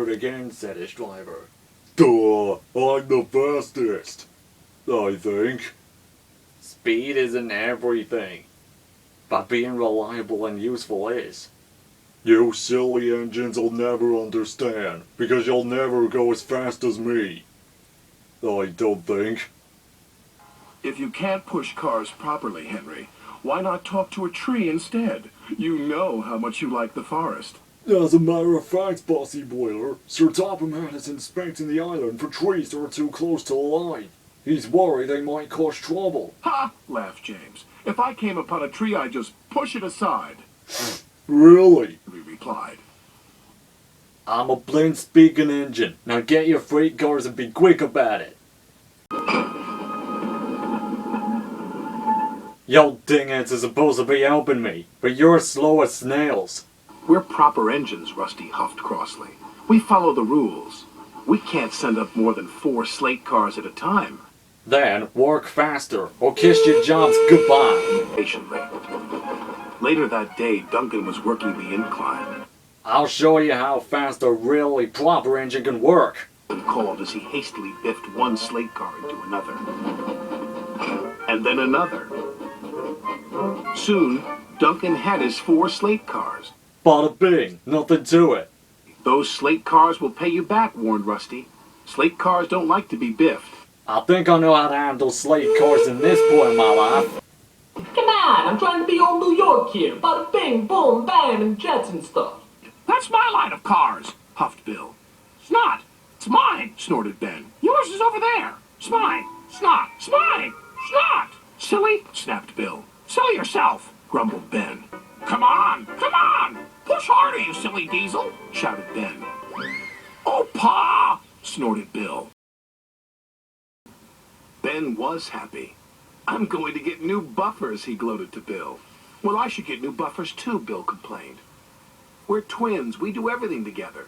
it again, said his driver. Duh, I'm the fastest, I think. Speed isn't everything, but being reliable and useful is. You silly engines will never understand, because you'll never go as fast as me. I don't think. If you can't push cars properly, Henry, why not talk to a tree instead? You know how much you like the forest. As a matter of fact, Bossy Boiler, Sir Topham Hatt is inspecting the island for trees that are too close to the line. He's worried they might cause trouble. Ha! Laughed James. If I came upon a tree, I'd just push it aside. Really? We replied. I'm a plain speaking engine. Now get your freight cars and be quick about it. Yo dingeheads are supposed to be helping me, but you're slow as snails. We're proper engines, Rusty huffed crossly. We follow the rules. We can't send up more than 4 slate cars at a time. Then work faster, or kiss your jobs goodbye. Patiently. Later that day, Duncan was working the incline. I'll show you how fast a really proper engine can work. And called as he hastily biffed one slate car into another. And then another. Soon, Duncan had his 4 slate cars. Bada bing, nothing to it. Those slate cars will pay you back, warned Rusty. Slate cars don't like to be biffed. I think I know how to handle slate cars in this point in my life. Come on, I'm trying to be old New York here. Bada bing, boom, bam, and jets and stuff. That's my line of cars, huffed Bill. It's not. It's mine, snorted Ben. Yours is over there. It's mine. It's not. It's mine. It's not. Silly, snapped Bill. Silly yourself, grumbled Ben. Come on, come on. Push harder, you silly diesel, shouted Ben. Oh, Pa, snorted Bill. Ben was happy. I'm going to get new buffers, he gloated to Bill. Well, I should get new buffers too, Bill complained. We're twins. We do everything together.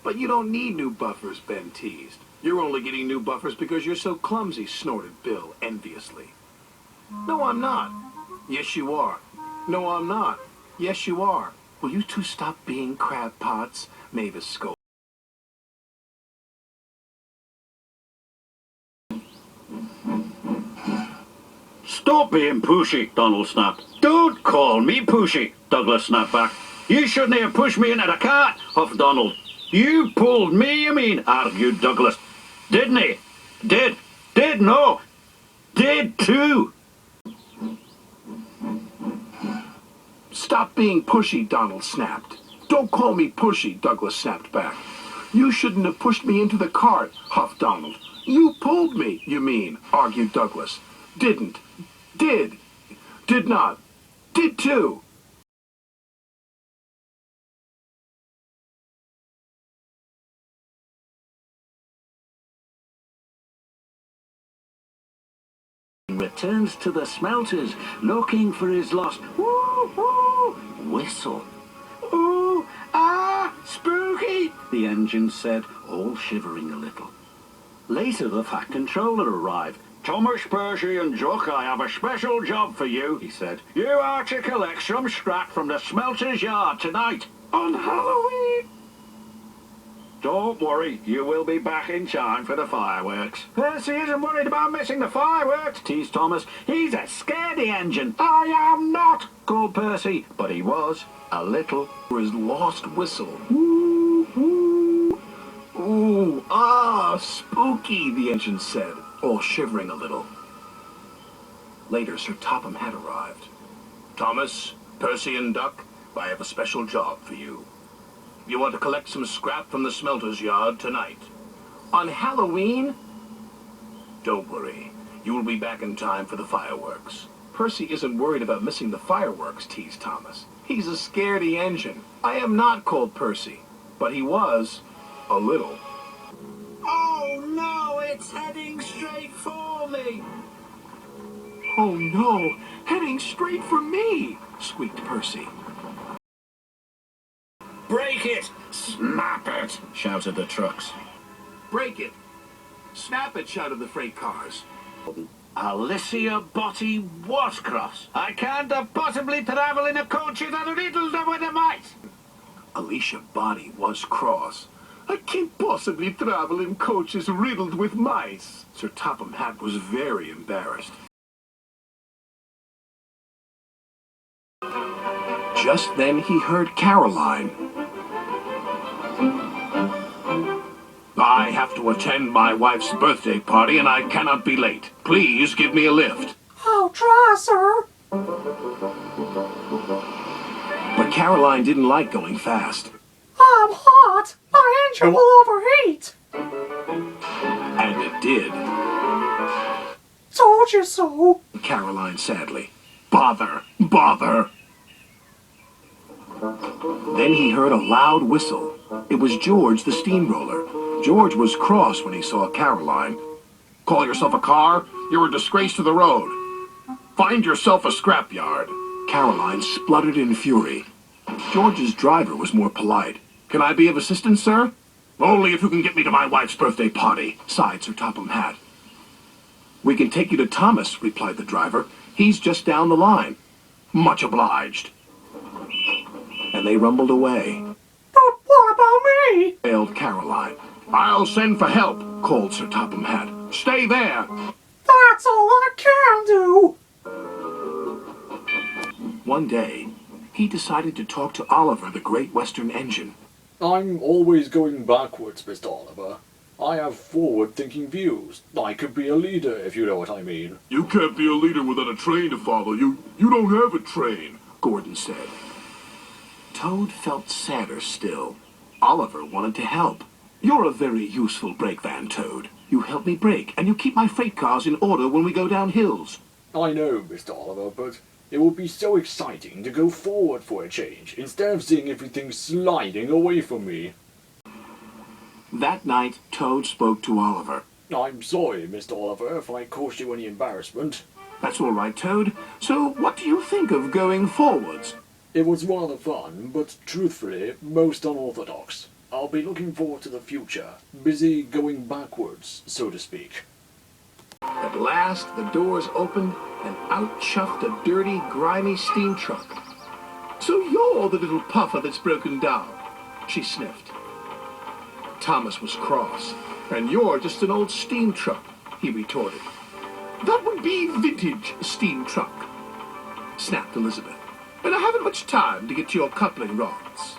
But you don't need new buffers, Ben teased. You're only getting new buffers because you're so clumsy, snorted Bill enviously. No, I'm not. Yes, you are. No, I'm not. Yes, you are. Will you two stop being crab pots? Mavis scolded. Stop being pushy, Donald snapped. Don't call me pushy, Douglas snapped back. You shouldn't have pushed me into the cart, huffed Donald. You pulled me, you mean, argued Douglas. Didn't he? Did. Did, no. Did too. Stop being pushy, Donald snapped. Don't call me pushy, Douglas snapped back. You shouldn't have pushed me into the cart, huffed Donald. You pulled me, you mean, argued Douglas. Didn't. Did. Did not. Did too. Returns to the smelters, looking for his lost woo-hoo whistle. Ooh, ah, spooky, the engine said, all shivering a little. Later the Fat Controller arrived. Thomas, Percy and Jock, I have a special job for you, he said. You are to collect some scrap from the smelter's yard tonight. On Halloween. Don't worry, you will be back in time for the fireworks. Percy isn't worried about missing the fireworks, teased Thomas. He's a scaredy engine. I am not, called Percy, but he was, a little, for his lost whistle. Ooh, ooh. Ooh, ah, spooky, the engine said, all shivering a little. Later, Sir Topham Hatt arrived. Thomas, Percy and Duck, I have a special job for you. You want to collect some scrap from the smelter's yard tonight. On Halloween? Don't worry. You will be back in time for the fireworks. Percy isn't worried about missing the fireworks, teased Thomas. He's a scaredy engine. I am not, called Percy. But he was, a little. Oh no, it's heading straight for me. Oh no, heading straight for me, squeaked Percy. Break it! Snap it! Shouted the trucks. Break it! Snap it! Shouted the freight cars. Alicia Botti Wascross. I can't possibly travel in a coach that riddled with a mice. Alicia's body was cross. I can't possibly travel in coaches riddled with mice. Sir Topham Hatt was very embarrassed. Just then he heard Caroline. I have to attend my wife's birthday party and I cannot be late. Please give me a lift. I'll try, sir. But Caroline didn't like going fast. I'm hot. My engine will overheat. And it did. Told you so. Caroline sadly. Bother, bother. Then he heard a loud whistle. It was George the steamroller. George was cross when he saw Caroline. Call yourself a car? You're a disgrace to the road. Find yourself a scrapyard. Caroline spluttered in fury. George's driver was more polite. Can I be of assistance, sir? Only if you can get me to my wife's birthday party, sighed Sir Topham Hatt. We can take you to Thomas, replied the driver. He's just down the line. Much obliged. And they rumbled away. But what about me? Wailed Caroline. I'll send for help, called Sir Topham Hatt. Stay there. That's all I can do. One day, he decided to talk to Oliver, the Great Western Engine. I'm always going backwards, Mr. Oliver. I have forward-thinking views. I could be a leader, if you know what I mean. You can't be a leader without a train to follow you. You don't have a train, Gordon said. Toad felt sadder still. Oliver wanted to help. You're a very useful brake van, Toad. You help me brake, and you keep my freight cars in order when we go down hills. I know, Mr. Oliver, but it would be so exciting to go forward for a change, instead of seeing everything sliding away from me. That night, Toad spoke to Oliver. I'm sorry, Mr. Oliver, if I caused you any embarrassment. That's all right, Toad. So what do you think of going forwards? It was rather fun, but truthfully, most unorthodox. I'll be looking forward to the future, busy going backwards, so to speak. At last, the doors opened, and out chuffed a dirty, grimy steam truck. So you're the little puffer that's broken down, she sniffed. Thomas was cross. And you're just an old steam truck, he retorted. That would be vintage steam truck, snapped Elizabeth. And I haven't much time to get to your coupling rods.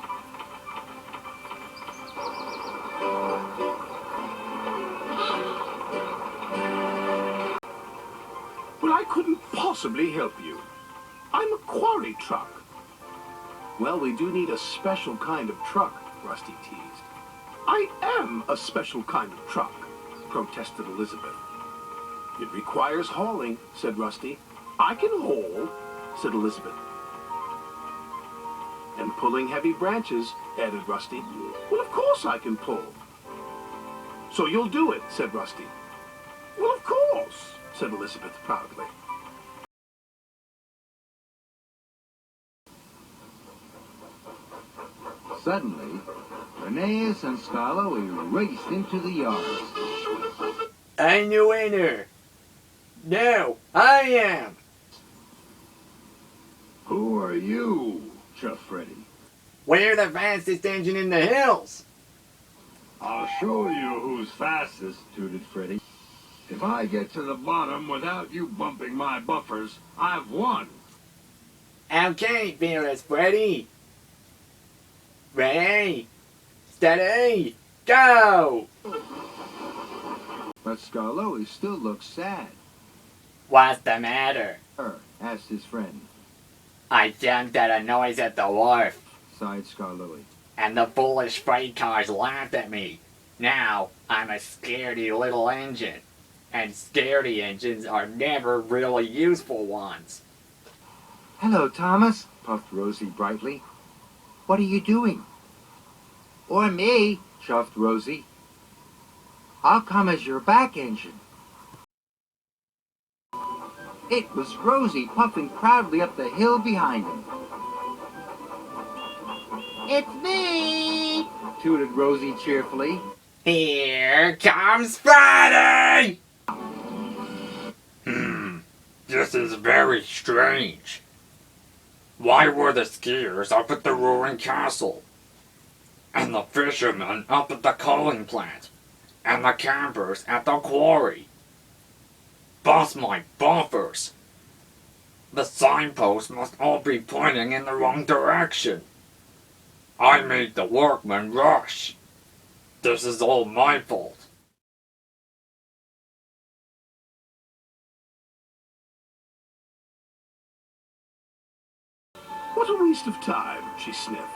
Well, I couldn't possibly help you. I'm a quarry truck. Well, we do need a special kind of truck, Rusty teased. I am a special kind of truck, protested Elizabeth. It requires hauling, said Rusty. I can haul, said Elizabeth. And pulling heavy branches, added Rusty. Well, of course I can pull. So you'll do it, said Rusty. Well, of course, said Elizabeth proudly. Suddenly, Rheneas and Skarloey raced into the yard. I'm the winner! No, I am! Who are you? Chuffed Freddy. We're the fastest engine in the hills! I'll show you who's fastest, tooted Freddy. If I get to the bottom without you bumping my buffers, I've won. Okay, fearless Freddy! Ready, steady, go! But Skarloey still looks sad. What's the matter? Asked his friend. I jumped at a noise at the wharf, Sighed Skarloey. and the foolish freight cars laughed at me. Now I'm a scaredy little engine, and scaredy engines are never really useful ones. Hello, Thomas, puffed Rosie brightly. What are you doing? Or me, chuffed Rosie. I'll come as your back engine. It was Rosie puffing proudly up the hill behind him. It's me, tooted Rosie cheerfully. Here comes Freddy! This is very strange. Why were the skiers up at the ruined castle? and the fishermen up at the coaling plant, and the campers at the quarry. Bust my bumpers! The signposts must all be pointing in the wrong direction. I made the workmen rush. This is all my fault. What a waste of time, she sniffed.